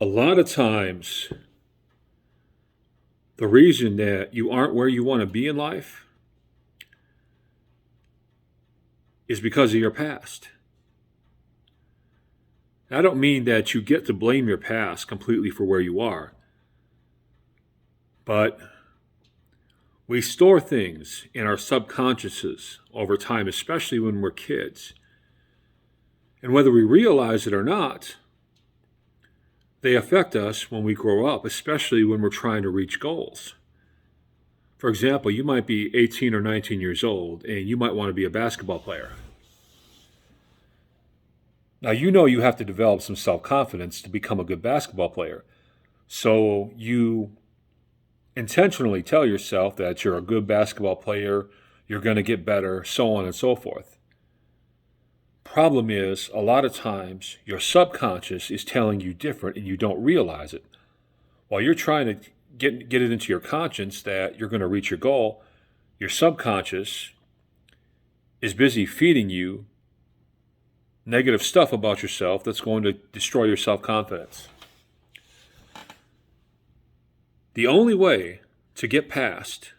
A lot of times, the reason that you aren't where you want to be in life is because of your past. I don't mean that you get to blame your past completely for where you are, but we store things in our subconsciouses over time, especially when we're kids. And whether we realize it or not, they affect us when we grow up, especially when we're trying to reach goals. For example, you might be 18 or 19 years old and you might want to be a basketball player. Now, you know you have to develop some self-confidence to become a good basketball player. So you intentionally tell yourself that you're a good basketball player, you're going to get better, so on and so forth. Problem is, a lot of times, your subconscious is telling you different and you don't realize it. While you're trying to get it into your conscience that you're going to reach your goal, your subconscious is busy feeding you negative stuff about yourself that's going to destroy your self-confidence. The only way to get past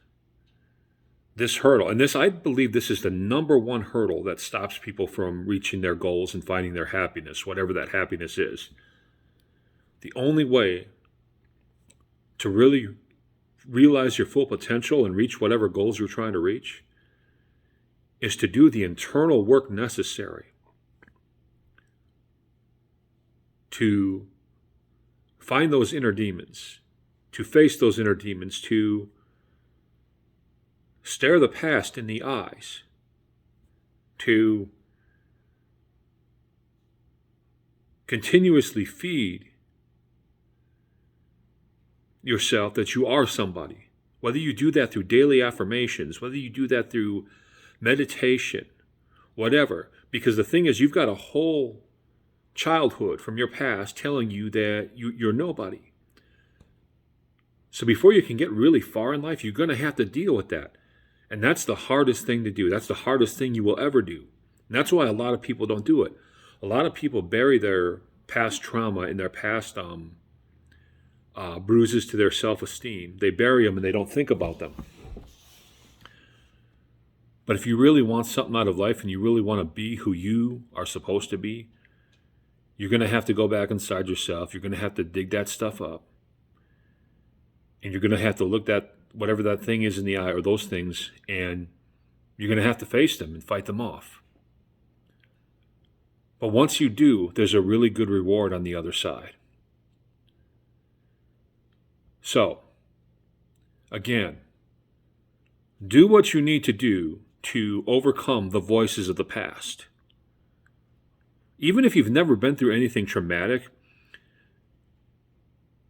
this hurdle, and I believe this is the number one hurdle that stops people from reaching their goals and finding their happiness, whatever that happiness is. The only way to really realize your full potential and reach whatever goals you're trying to reach is to do the internal work necessary to find those inner demons, to face those inner demons, to stare the past in the eyes, to continuously feed yourself that you are somebody. Whether you do that through daily affirmations, whether you do that through meditation, whatever. Because the thing is, you've got a whole childhood from your past telling you that you're nobody. So before you can get really far in life, you're going to have to deal with that. And that's the hardest thing to do. That's the hardest thing you will ever do. And that's why a lot of people don't do it. A lot of people bury their past trauma and their past bruises to their self-esteem. They bury them and they don't think about them. But if you really want something out of life and you really want to be who you are supposed to be, you're going to have to go back inside yourself. You're going to have to dig that stuff up. And you're going to have to look that whatever that thing is in the eye or those things, and you're going to have to face them and fight them off. But once you do, there's a really good reward on the other side. So, again, do what you need to do to overcome the voices of the past. Even if you've never been through anything traumatic,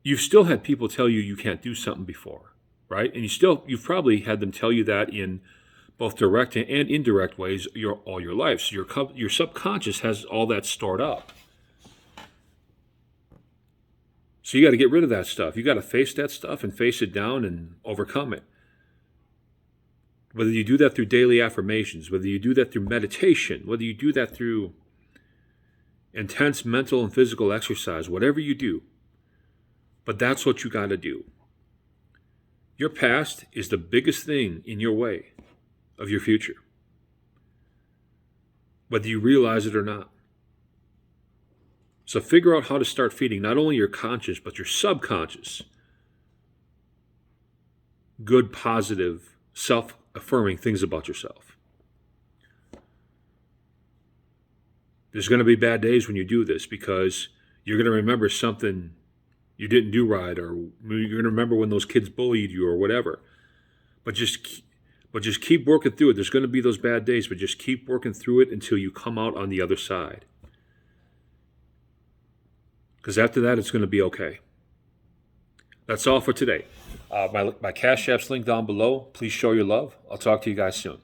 you've still had people tell you you can't do something before, right? And you've probably had them tell you that in both direct and indirect ways all your life. So your subconscious has all that stored up. So you got to get rid of that stuff. You got to face that stuff and face it down and overcome it. Whether you do that through daily affirmations, whether you do that through meditation, whether you do that through intense mental and physical exercise, whatever you do. But that's what you got to do. Your past is the biggest thing in your way of your future, whether you realize it or not. So figure out how to start feeding not only your conscious, but your subconscious good, positive, self-affirming things about yourself. There's going to be bad days when you do this because you're going to remember something you didn't do right, or you're going to remember when those kids bullied you or whatever. But just keep working through it. There's going to be those bad days, but just keep working through it until you come out on the other side. Because after that, it's going to be okay. That's all for today. My Cash App's link down below. Please show your love. I'll talk to you guys soon.